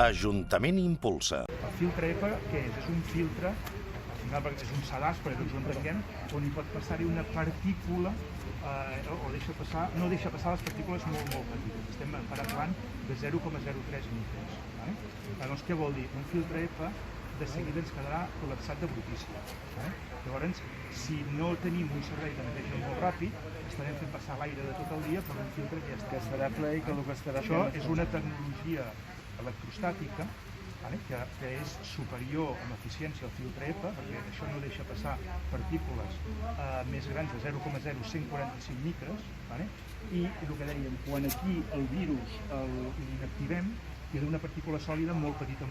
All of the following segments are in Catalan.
Ajuntament impulsa. El filtre EPA, què és? És un filtre, al final és un sedàs, perquè tots ho entenguem, on hi pot passar-hi una partícula, no deixa passar les partícules molt petites. Estem parlant de 0,03 micres. Llavors, què vol dir? Un filtre EPA de seguida ens quedarà col·lapsat de brutícia. Llavors, si no tenim un servei de neteja molt ràpid, estarem fent passar l'aire de tot el dia per un filtre que ja està. Estarà ple i que el que estarà Això és una tecnologia electrostàtica que és superior en eficiència al filtre EPA, perquè això no deixa passar partícules més grans de 0,0145 micres, i el que dèiem, quan aquí el virus l'inactivem, queda una partícula sòlida molt petita.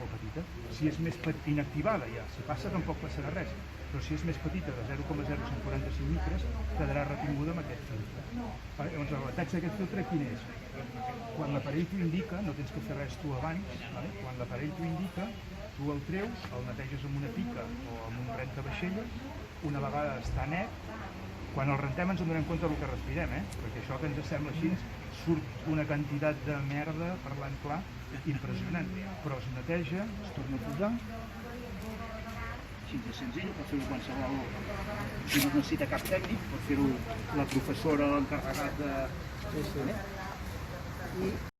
Si és més inactivada ja, si passa tampoc passarà res, però si és més petita, de 0,0145 micres, quedarà retinguda amb aquest filtre. Llavors, l'avantatge d'aquest filtre quin és? Quan l'aparell t'ho indica, no tens que fer res tu abans, quan l'aparell t'ho indica, tu el treus, el neteges amb una pica o amb un rentavaixelles, una vegada està net, quan el rentem ens en donem compte del que respirem, perquè això que ens sembla així surt una quantitat de merda, parlant clar, impressionant, però es neteja, es torna a posar, així de senzill, pot fer-ho qualsevol, si no necessita cap tècnic, pot fer-ho la professora, l'encarregat de...